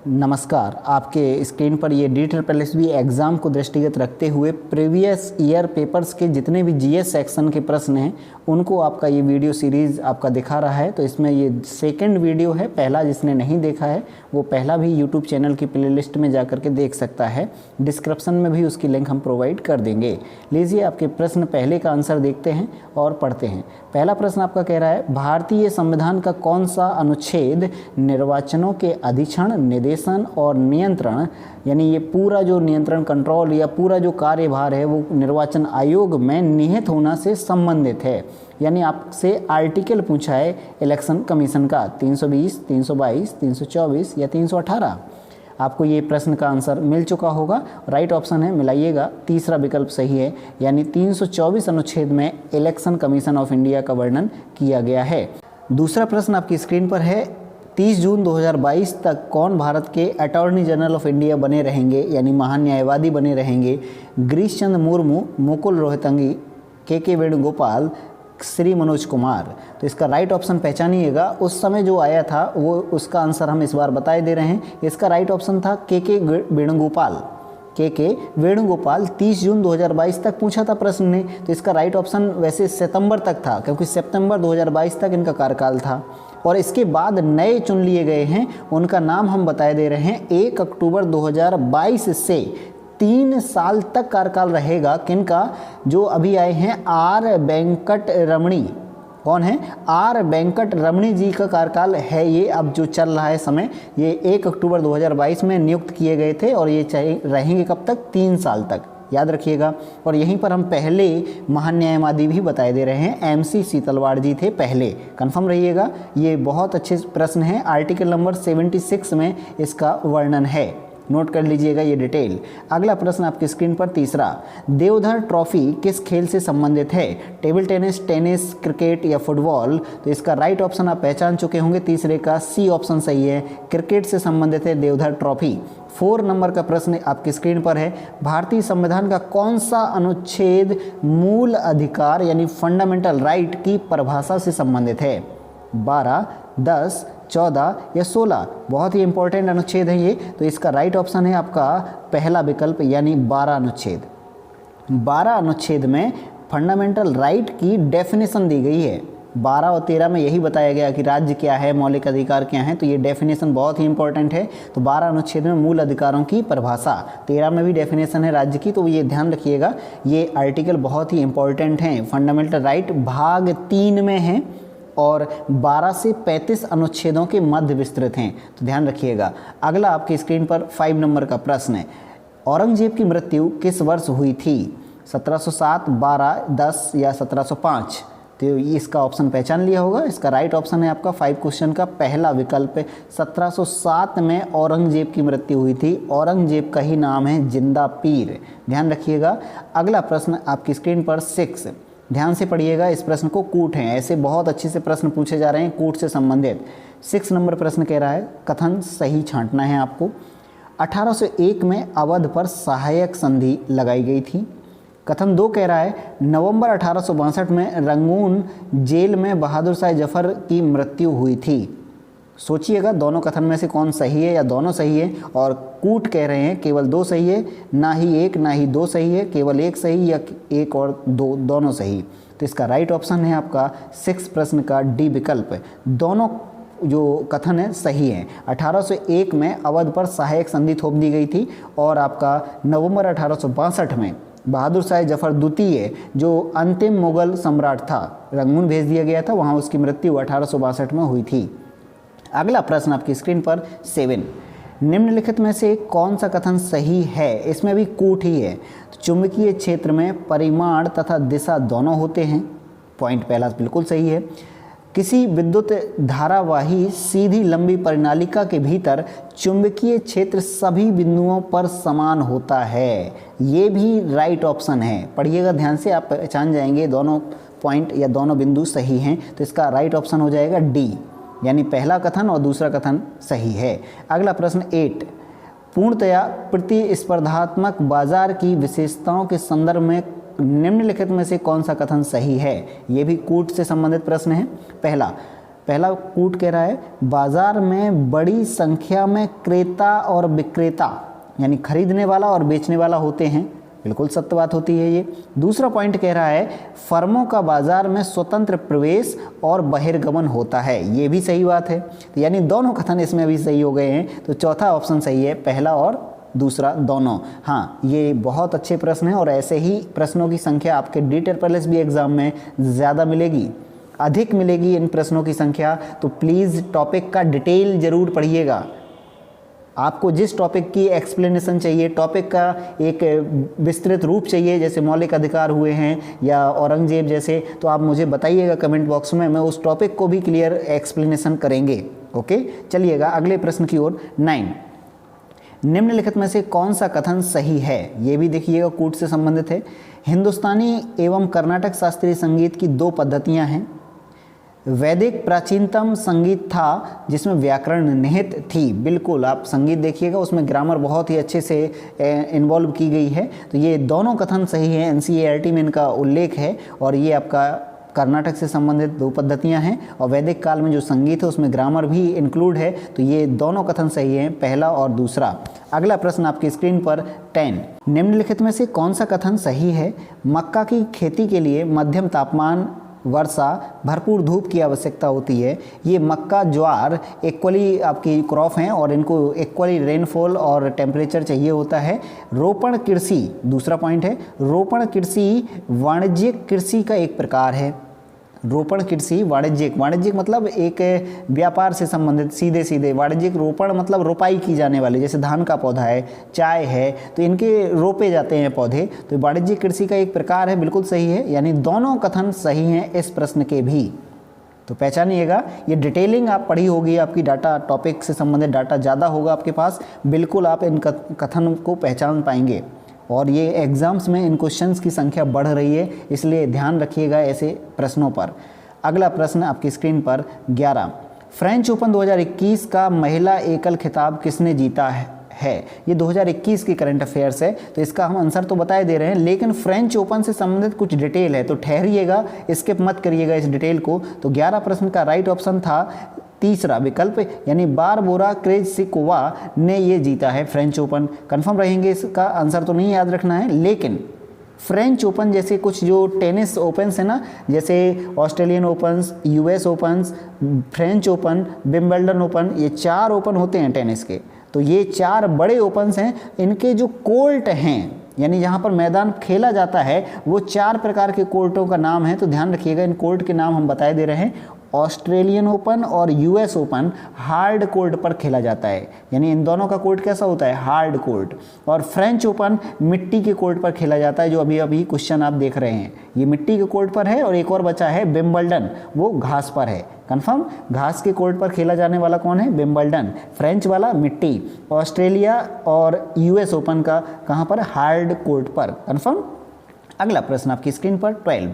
नमस्कार। आपके स्क्रीन पर ये DEET एग्ज़ाम को दृष्टिगत रखते हुए प्रीवियस ईयर पेपर्स के जितने भी जीएस सेक्शन के प्रश्न हैं उनको आपका ये वीडियो सीरीज़ आपका दिखा रहा है। तो इसमें ये सेकंड वीडियो है। पहला जिसने नहीं देखा है वो पहला भी यूट्यूब चैनल की प्लेलिस्ट में जा कर के देख सकता है। डिस्क्रिप्शन में भी उसकी लिंक हम प्रोवाइड कर देंगे। लीजिए आपके प्रश्न पहले का आंसर देखते हैं और पढ़ते हैं। पहला प्रश्न आपका कह रहा है, भारतीय संविधान का कौन सा अनुच्छेद निर्वाचनों के अधिक्षण, निर्देशन और नियंत्रण, यानी ये पूरा जो नियंत्रण कंट्रोल या पूरा जो कार्यभार है वो निर्वाचन आयोग में निहित होना से संबंधित है। यानी आपसे आर्टिकल पूछा है इलेक्शन कमीशन का 320, 322, 324 या 318। आपको ये प्रश्न का आंसर मिल चुका होगा। राइट ऑप्शन है, मिलाइएगा, तीसरा विकल्प सही है। यानी 324 अनुच्छेद में इलेक्शन कमीशन ऑफ इंडिया का वर्णन किया गया है। दूसरा प्रश्न आपकी स्क्रीन पर है, 30 जून 2022 तक कौन भारत के अटॉर्नी जनरल ऑफ इंडिया बने रहेंगे, यानी महान्यायवादी बने रहेंगे? गिरीश चंद्र मुर्मू, मुकुल रोहतगी, के वेणुगोपाल, श्री मनोज कुमार। तो इसका राइट ऑप्शन पहचानिएगा। उस समय जो आया था वो उसका आंसर हम इस बार बताए दे रहे हैं। इसका राइट ऑप्शन था के वेणुगोपाल। के वेणुगोपाल 30 जून 2022 तक पूछा था प्रश्न ने। तो इसका राइट ऑप्शन वैसे सितंबर तक था, क्योंकि सितंबर 2022 तक इनका कार्यकाल था। और इसके बाद नए चुन लिए गए हैं, उनका नाम हम बताए दे रहे हैं। 1 अक्टूबर 2022 से 3 साल तक कार्यकाल रहेगा किनका? जो अभी आए हैं आर वेंकट रमणी। कौन है? आर वेंकट रमणी जी का कार्यकाल है ये अब जो चल रहा है समय। ये 1 अक्टूबर 2022 में नियुक्त किए गए थे और ये रहेंगे कब तक? 3 साल तक, याद रखिएगा। और यहीं पर हम पहले महान्यायवादी भी बताए दे रहे हैं, MC सीतलवाड़ जी थे पहले, कंफर्म रहिएगा। ये बहुत अच्छे प्रश्न हैं। आर्टिकल नंबर 76 में इसका वर्णन है, नोट कर लीजिएगा ये डिटेल। अगला प्रश्न आपकी स्क्रीन पर तीसरा, देवधर ट्रॉफी किस खेल से संबंधित है? टेबल टेनिस, टेनिस, क्रिकेट या फुटबॉल? तो इसका राइट ऑप्शन आप पहचान चुके होंगे, तीसरे का सी ऑप्शन सही है, क्रिकेट से संबंधित है देवधर ट्रॉफी। 4 नंबर का प्रश्न आपकी स्क्रीन पर है, भारतीय संविधान का कौन सा अनुच्छेद मूल अधिकार यानी फंडामेंटल राइट की परिभाषा से संबंधित है? 12, 10, 14 या 16? बहुत ही इंपॉर्टेंट अनुच्छेद है ये। तो इसका राइट ऑप्शन है आपका पहला विकल्प यानी 12 अनुच्छेद। 12 अनुच्छेद में फंडामेंटल राइट की डेफिनेशन दी गई है। 12 और 13 में यही बताया गया कि राज्य क्या है, मौलिक अधिकार क्या है। तो ये डेफिनेशन बहुत ही इंपॉर्टेंट है। तो 12 अनुच्छेद में मूल अधिकारों की परिभाषा, 13 में भी डेफिनेशन है राज्य की। तो ये ध्यान रखिएगा, ये आर्टिकल बहुत ही इंपॉर्टेंट हैं। फंडामेंटल राइट भाग 3 में है और 12 से 35 अनुच्छेदों के मध्य विस्तृत हैं, तो ध्यान रखिएगा। अगला आपकी स्क्रीन पर 5 नंबर का प्रश्न है, औरंगजेब की मृत्यु किस वर्ष हुई थी? 1707, 12, 10 या 1705? तो इसका ऑप्शन पहचान लिया होगा। इसका राइट ऑप्शन है आपका 5 क्वेश्चन का पहला विकल्प। 1707 में औरंगजेब की मृत्यु हुई थी। औरंगजेब का ही नाम है जिंदा पीर, ध्यान रखिएगा। अगला प्रश्न आपकी स्क्रीन पर 6, ध्यान से पढ़िएगा, इस प्रश्न को कूट हैं, ऐसे बहुत अच्छे से प्रश्न पूछे जा रहे हैं कूट से संबंधित। 6 नंबर प्रश्न कह रहा है, कथन सही छांटना है आपको। 1801 में अवध पर सहायक संधि लगाई गई थी। कथन 2 कह रहा है, नवंबर 1862 में रंगून जेल में बहादुर शाह जफर की मृत्यु हुई थी। सोचिएगा दोनों कथन में से कौन सही है या दोनों सही है। और कूट कह रहे हैं केवल 2 सही है, ना ही 1 ना ही 2 सही है, केवल 1 सही या 1 और 2 दोनों सही। तो इसका राइट ऑप्शन है आपका 6 प्रश्न का डी विकल्प। दोनों जो कथन है सही है। 1801 में अवध पर सहायक संधि थोप दी गई थी और आपका नवंबर 1862 में बहादुर शाह जफर द्वितीय जो अंतिम मुगल सम्राट था, रंगून भेज दिया गया था, वहाँ उसकी मृत्यु 1862 में हुई थी। अगला प्रश्न आपकी स्क्रीन पर 7, निम्नलिखित में से कौन सा कथन सही है? इसमें भी कूट ही है। तो चुंबकीय क्षेत्र में परिमाण तथा दिशा दोनों होते हैं, पॉइंट पहला बिल्कुल सही है। किसी विद्युत धारावाही सीधी लंबी परिनालिका के भीतर चुंबकीय क्षेत्र सभी बिंदुओं पर समान होता है, ये भी राइट ऑप्शन है। पढ़िएगा ध्यान से, आप पहचान जाएंगे दोनों पॉइंट या दोनों बिंदु सही हैं। तो इसका राइट ऑप्शन हो जाएगा डी, यानी पहला कथन और दूसरा कथन सही है। अगला प्रश्न 8, पूर्णतया प्रतिस्पर्धात्मक बाजार की विशेषताओं के संदर्भ में निम्नलिखित में से कौन सा कथन सही है? ये भी कूट से संबंधित प्रश्न है। पहला, पहला कूट कह रहा है बाजार में बड़ी संख्या में क्रेता और विक्रेता यानी खरीदने वाला और बेचने वाला होते हैं, बिल्कुल सत्य बात होती है ये। दूसरा पॉइंट कह रहा है फर्मों का बाजार में स्वतंत्र प्रवेश और बहिर्गमन होता है, ये भी सही बात है। तो यानी दोनों कथन इसमें अभी सही हो गए हैं, तो चौथा ऑप्शन सही है, पहला और दूसरा दोनों। हाँ, ये बहुत अच्छे प्रश्न हैं और ऐसे ही प्रश्नों की संख्या आपके DTET एग्ज़ाम में ज़्यादा मिलेगी, अधिक मिलेगी इन प्रश्नों की संख्या। तो प्लीज़ टॉपिक का डिटेल ज़रूर पढ़िएगा। आपको जिस टॉपिक की एक्सप्लेनेशन चाहिए, टॉपिक का एक विस्तृत रूप चाहिए, जैसे मौलिक अधिकार हुए हैं या औरंगजेब जैसे, तो आप मुझे बताइएगा कमेंट बॉक्स में, मैं उस टॉपिक को भी क्लियर एक्सप्लेनेशन करेंगे। ओके, चलिएगा अगले प्रश्न की ओर। 9, निम्नलिखित में से कौन सा कथन सही है? ये भी देखिएगा, कूट से संबंधित है। हिंदुस्तानी एवं कर्नाटक शास्त्रीय संगीत की 2 पद्धतियां हैं। वैदिक प्राचीनतम संगीत था जिसमें व्याकरण निहित थी। बिल्कुल, आप संगीत देखिएगा, उसमें ग्रामर बहुत ही अच्छे से इन्वॉल्व की गई है। तो ये दोनों कथन सही हैं, NCERT में इनका उल्लेख है। और ये आपका कर्नाटक से संबंधित 2 पद्धतियां हैं और वैदिक काल में जो संगीत है उसमें ग्रामर भी इंक्लूड है। तो ये दोनों कथन सही हैं, पहला और दूसरा। अगला प्रश्न आपकी स्क्रीन पर 10, निम्नलिखित में से कौन सा कथन सही है? मक्का की खेती के लिए मध्यम तापमान, वर्षा, भरपूर धूप की आवश्यकता होती है। ये मक्का, ज्वार इक्वली आपकी क्रॉप हैं और इनको इक्वली रेनफॉल और टेम्परेचर चाहिए होता है। रोपण कृषि, दूसरा पॉइंट है, रोपण कृषि वाणिज्यिक कृषि का एक प्रकार है। रोपण कृषि वाणिज्यिक, वाणिज्यिक मतलब एक व्यापार से संबंधित, सीधे सीधे। वाणिज्यिक रोपण मतलब रोपाई की जाने वाली, जैसे धान का पौधा है, चाय है, तो इनके रोपे जाते हैं पौधे, तो वाणिज्यिक कृषि का एक प्रकार है। बिल्कुल सही है, यानी दोनों कथन सही हैं इस प्रश्न के भी। तो पहचानिएगा, ये डिटेलिंग आप पढ़ी होगी, आपकी डाटा टॉपिक से संबंधित डाटा ज़्यादा होगा आपके पास, बिल्कुल आप इन कथन को पहचान पाएंगे। और ये एग्ज़ाम्स में इन क्वेश्चंस की संख्या बढ़ रही है, इसलिए ध्यान रखिएगा ऐसे प्रश्नों पर। अगला प्रश्न आपकी स्क्रीन पर 11, फ्रेंच ओपन 2021 का महिला एकल खिताब किसने जीता है? ये 2021 की करंट अफेयर्स है, तो इसका हम आंसर तो बताए दे रहे हैं, लेकिन फ्रेंच ओपन से संबंधित कुछ डिटेल है, तो ठहरिएगा, स्किप मत करिएगा इस डिटेल को। तो 11 प्रश्न का राइट ऑप्शन था तीसरा विकल्प, यानी बारबोरा क्रेजसिकोवा ने ये जीता है फ्रेंच ओपन। कंफर्म रहेंगे, इसका आंसर तो नहीं याद रखना है, लेकिन फ्रेंच ओपन जैसे कुछ जो टेनिस ओपन्स है ना, जैसे Australian opens, US opens, French open, Wimbledon open, ये 4 ओपन होते हैं टेनिस के। तो ये 4 बड़े ओपन्स हैं, इनके जो कोर्ट हैं, यानी जहाँ पर मैदान खेला जाता है, वो 4 प्रकार के कोर्टों का नाम है। तो ध्यान रखिएगा, इन कोर्ट के नाम हम बताए दे रहे हैं। ऑस्ट्रेलियन ओपन और US ओपन हार्ड कोर्ट पर खेला जाता है, यानी इन दोनों का कोर्ट कैसा होता है? Hard court. और फ्रेंच ओपन मिट्टी के कोर्ट पर खेला जाता है, जो अभी अभी क्वेश्चन आप देख रहे हैं, ये मिट्टी के कोर्ट पर है। और एक और बचा है विंबलडन, वो घास पर है। कंफर्म, घास के कोर्ट पर खेला जाने वाला कौन है? विंबलडन। फ्रेंच वाला मिट्टी, ऑस्ट्रेलिया और US ओपन का कहाँ पर? हार्ड कोर्ट पर। कंफर्म। अगला प्रश्न आपकी स्क्रीन पर 12,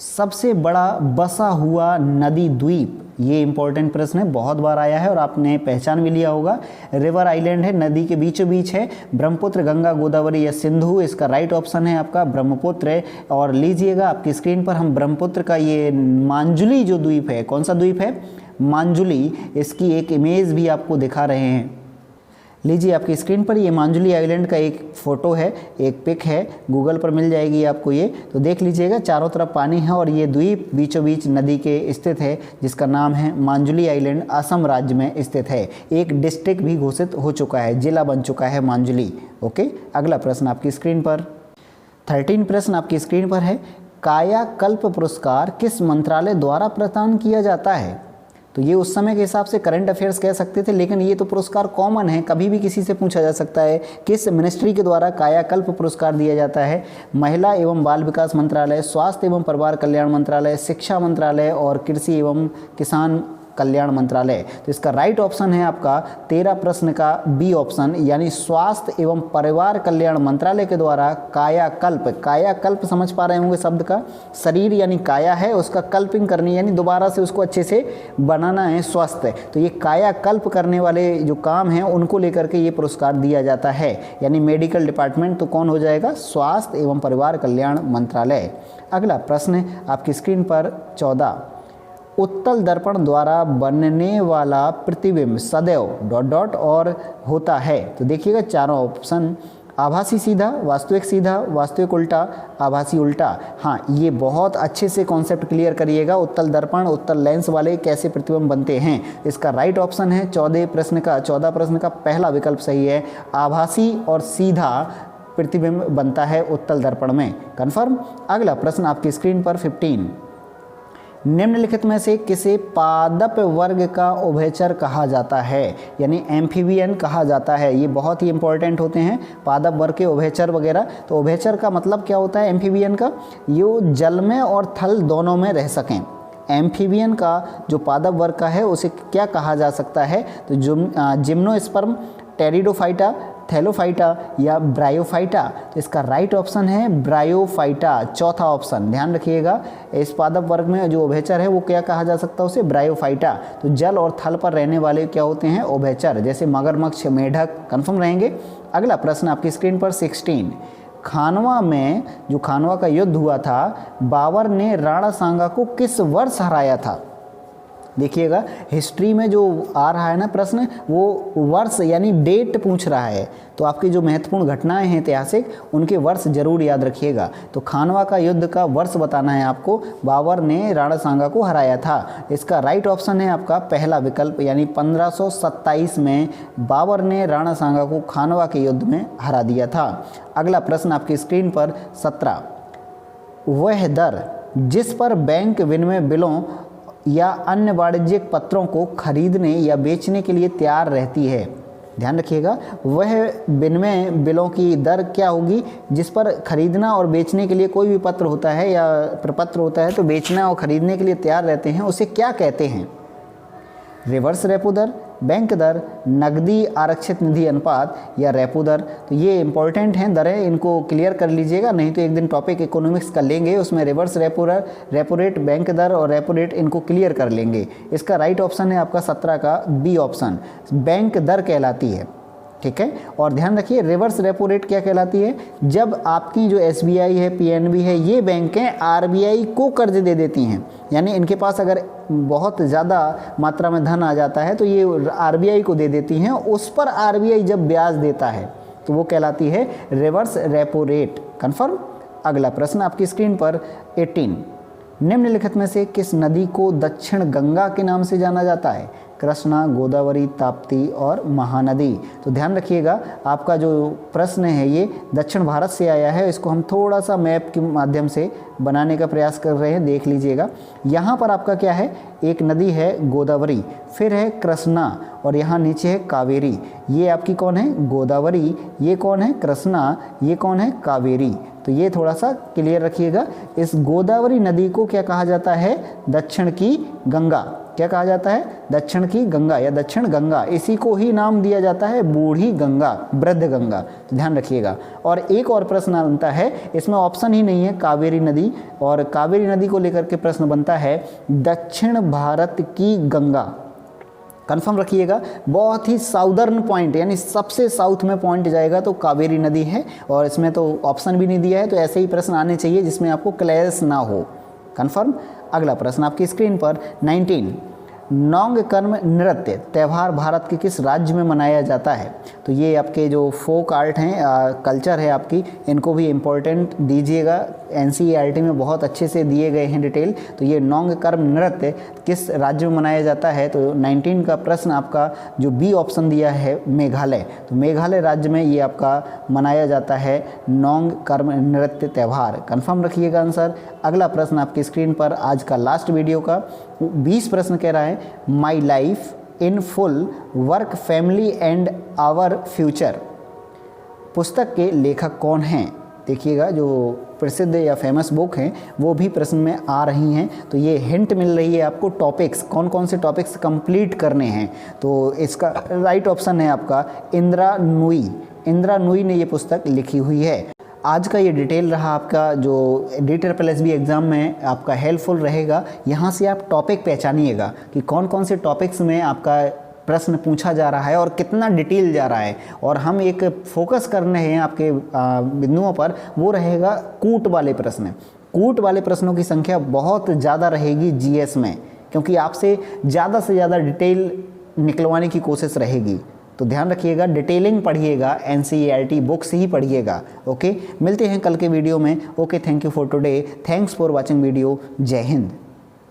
सबसे बड़ा बसा हुआ नदी द्वीप, ये इंपॉर्टेंट प्रश्न है, बहुत बार आया है और आपने पहचान भी लिया होगा। रिवर आइलैंड है, नदी के बीचों बीच है। ब्रह्मपुत्र, गंगा, गोदावरी या सिंधु? इसका राइट ऑप्शन है आपका ब्रह्मपुत्र है। और लीजिएगा आपकी स्क्रीन पर हम ब्रह्मपुत्र का ये मांजुली जो द्वीप है, कौन सा द्वीप है? मांजुली, इसकी एक इमेज भी आपको दिखा रहे हैं। लीजिए आपकी स्क्रीन पर ये मांजुली आइलैंड का एक फ़ोटो है, एक पिक है, गूगल पर मिल जाएगी आपको ये। तो देख लीजिएगा, चारों तरफ पानी है और ये द्वीप बीचों बीच नदी के स्थित है, जिसका नाम है मांजुली आइलैंड, असम राज्य में स्थित है। एक डिस्ट्रिक्ट भी घोषित हो चुका है, जिला बन चुका है मांजुली। ओके, अगला प्रश्न आपकी स्क्रीन पर 13 प्रश्न आपकी स्क्रीन पर है, कायाकल्प पुरस्कार किस मंत्रालय द्वारा प्रदान किया जाता है? तो ये उस समय के हिसाब से करंट अफेयर्स कह सकते थे, लेकिन ये तो पुरस्कार कॉमन है, कभी भी किसी से पूछा जा सकता है। किस मिनिस्ट्री के द्वारा कायाकल्प पुरस्कार दिया जाता है? महिला एवं बाल विकास मंत्रालय, स्वास्थ्य एवं परिवार कल्याण मंत्रालय, शिक्षा मंत्रालय और कृषि एवं किसान कल्याण मंत्रालय। तो इसका राइट ऑप्शन है आपका 13 प्रश्न का बी ऑप्शन, यानी स्वास्थ्य एवं परिवार कल्याण मंत्रालय के द्वारा कायाकल्प। कायाकल्प समझ पा रहे होंगे शब्द का, शरीर यानी काया है, उसका कल्पिंग करनी यानी दोबारा से उसको अच्छे से बनाना है, स्वस्थ। तो ये कायाकल्प करने वाले जो काम हैं उनको लेकर के ये पुरस्कार दिया जाता है, यानी मेडिकल डिपार्टमेंट तो कौन हो जाएगा? स्वास्थ्य एवं परिवार कल्याण मंत्रालय। अगला प्रश्न आपकी स्क्रीन पर 14, उत्तल दर्पण द्वारा बनने वाला प्रतिबिंब सदैव डॉट डॉट और होता है। तो देखिएगा चारों ऑप्शन, आभासी सीधा, वास्तविक सीधा, वास्तविक उल्टा, आभासी उल्टा। हाँ, ये बहुत अच्छे से कॉन्सेप्ट क्लियर करिएगा। उत्तल दर्पण, उत्तल लेंस वाले कैसे प्रतिबिंब बनते हैं। इसका राइट ऑप्शन है 14 प्रश्न का पहला विकल्प सही है। आभासी और सीधा प्रतिबिंब बनता है उत्तल दर्पण में। कन्फर्म। अगला प्रश्न आपकी स्क्रीन पर 15, निम्नलिखित में से किसे पादप वर्ग का उभयचर कहा जाता है, यानी एम्फीबियन कहा जाता है। ये बहुत ही इंपॉर्टेंट होते हैं पादप वर्ग के उभयचर वगैरह। तो उभयचर का मतलब क्या होता है एम्फीबियन का, यो जल में और थल दोनों में रह सकें। एम्फीबियन का जो पादप वर्ग का है उसे क्या कहा जा सकता है, तो जिम्नोस्पर्म, टेरिडोफाइटा, थैलोफाइटा या ब्रायोफाइटा। तो इसका राइट ऑप्शन है ब्रायोफाइटा, चौथा ऑप्शन। ध्यान रखिएगा, इस पादप वर्ग में जो उभयचर है वो क्या कहा जा सकता है उसे, ब्रायोफाइटा। तो जल और थल पर रहने वाले क्या होते हैं, उभयचर, जैसे मगरमच्छ, मेढक। कन्फर्म रहेंगे। अगला प्रश्न आपकी स्क्रीन पर 16, खानवा में जो खानवा का युद्ध हुआ था, बाबर ने राणा सांगा को किस वर्ष हराया था। देखिएगा हिस्ट्री में जो आ रहा है ना प्रश्न, वो वर्ष यानी डेट पूछ रहा है। तो आपकी जो महत्वपूर्ण घटनाएं हैं ऐतिहासिक, उनके वर्ष जरूर याद रखिएगा। तो खानवा का युद्ध का वर्ष बताना है आपको, बाबर ने राणा सांगा को हराया था। इसका राइट ऑप्शन है आपका पहला विकल्प, यानी 1527 में बाबर ने राणा सांगा को खानवा के युद्ध में हरा दिया था। अगला प्रश्न आपकी स्क्रीन पर 17, वह दर जिस पर बैंक विनिमय बिलों या अन्य वाणिज्यिक पत्रों को खरीदने या बेचने के लिए तैयार रहती है। ध्यान रखिएगा, वह विनिमय बिलों की दर क्या होगी जिस पर खरीदना और बेचने के लिए कोई भी पत्र होता है या प्रपत्र होता है तो बेचना और खरीदने के लिए तैयार रहते हैं, उसे क्या कहते हैं। रिवर्स रेपो दर, बैंक दर, नकदी आरक्षित निधि अनुपात या रेपो दर। तो ये इंपॉर्टेंट हैं दरें, इनको क्लियर कर लीजिएगा, नहीं तो एक दिन टॉपिक इकोनॉमिक्स का लेंगे, उसमें रिवर्स रेपो दर, रेपो रेट, बैंक दर और रेपो रेट इनको क्लियर कर लेंगे। इसका राइट ऑप्शन है आपका 17 का बी ऑप्शन, बैंक दर कहलाती है। ठीक है, और ध्यान रखिए रिवर्स रेपो रेट क्या कहलाती है, जब आपकी जो एसबीआई है, पीएनबी है, ये बैंकें आरबीआई को कर्ज दे देती हैं, यानी इनके पास अगर बहुत ज़्यादा मात्रा में धन आ जाता है तो ये आरबीआई को दे देती हैं, उस पर आरबीआई जब ब्याज देता है तो वो कहलाती है रिवर्स रेपो रेट। कन्फर्म। अगला प्रश्न आपकी स्क्रीन पर 18, निम्नलिखित में से किस नदी को दक्षिण गंगा के नाम से जाना जाता है, कृष्णा, गोदावरी, ताप्ती और महानदी। तो ध्यान रखिएगा, आपका जो प्रश्न है ये दक्षिण भारत से आया है, इसको हम थोड़ा सा मैप के माध्यम से बनाने का प्रयास कर रहे हैं, देख लीजिएगा। यहाँ पर आपका क्या है, एक नदी है गोदावरी, फिर है कृष्णा और यहाँ नीचे है कावेरी। ये आपकी कौन है, गोदावरी, ये कौन है, कृष्णा, ये कौन है, कावेरी। तो ये थोड़ा सा क्लियर रखिएगा। इस गोदावरी नदी को क्या कहा जाता है, दक्षिण की गंगा। क्या कहा जाता है, दक्षिण की गंगा या दक्षिण गंगा। इसी को ही नाम दिया जाता है बूढ़ी गंगा, वृद्ध गंगा। तो ध्यान रखिएगा। और एक और प्रश्न बनता है, इसमें ऑप्शन ही नहीं है, कावेरी नदी, और कावेरी नदी को लेकर के प्रश्न बनता है दक्षिण भारत की गंगा। कन्फर्म रखिएगा, बहुत ही साउदर्न पॉइंट यानी सबसे साउथ में पॉइंट जाएगा तो कावेरी नदी है, और इसमें तो ऑप्शन भी नहीं दिया है, तो ऐसे ही प्रश्न आने चाहिए जिसमें आपको क्लैश ना हो। कन्फर्म। अगला प्रश्न आपकी स्क्रीन पर 19, नौंग कर्म नृत्य त्यौहार भारत के किस राज्य में मनाया जाता है। तो ये आपके जो फोक आर्ट हैं, कल्चर है आपकी, इनको भी इम्पोर्टेंट दीजिएगा। एनसीईआरटी में बहुत अच्छे से दिए गए हैं डिटेल। तो ये नौंग कर्म नृत्य किस राज्य में मनाया जाता है, तो 19 का प्रश्न आपका जो बी ऑप्शन दिया है मेघालय। तो मेघालय राज्य में ये आपका मनाया जाता है नौंग कर्म नृत्य त्यौहार। कन्फर्म रखिएगा आंसर। अगला प्रश्न आपकी स्क्रीन पर आज का लास्ट वीडियो का 20 प्रश्न कह रहा है, my life in full, work, family and our future पुस्तक के लेखक कौन हैं। देखिएगा, जो प्रसिद्ध या फेमस बुक हैं वो भी प्रश्न में आ रही हैं। तो ये हिंट मिल रही है आपको, टॉपिक्स कौन कौन से टॉपिक्स कंप्लीट करने हैं। तो इसका राइट ऑप्शन है आपका इंदिरा नूई। इंदिरा नूई ने ये पुस्तक लिखी हुई है। आज का ये डिटेल रहा आपका, जो DTRPL एग्ज़ाम में आपका हेल्पफुल रहेगा। यहाँ से आप टॉपिक पहचानिएगा कि कौन कौन से टॉपिक्स में आपका प्रश्न पूछा जा रहा है और कितना डिटेल जा रहा है। और हम एक फोकस करने हैं आपके बिंदुओं पर, वो रहेगा कूट वाले प्रश्न। कूट वाले प्रश्नों की संख्या बहुत ज़्यादा रहेगी जीएस में, क्योंकि आपसे ज़्यादा से ज़्यादा डिटेल निकलवाने की कोशिश रहेगी। तो ध्यान रखिएगा, डिटेलिंग पढ़िएगा, NCERT बुक्स ही पढ़िएगा। ओके, मिलते हैं कल के वीडियो में। Okay, thank you for today, thanks for watching video. जय हिंद।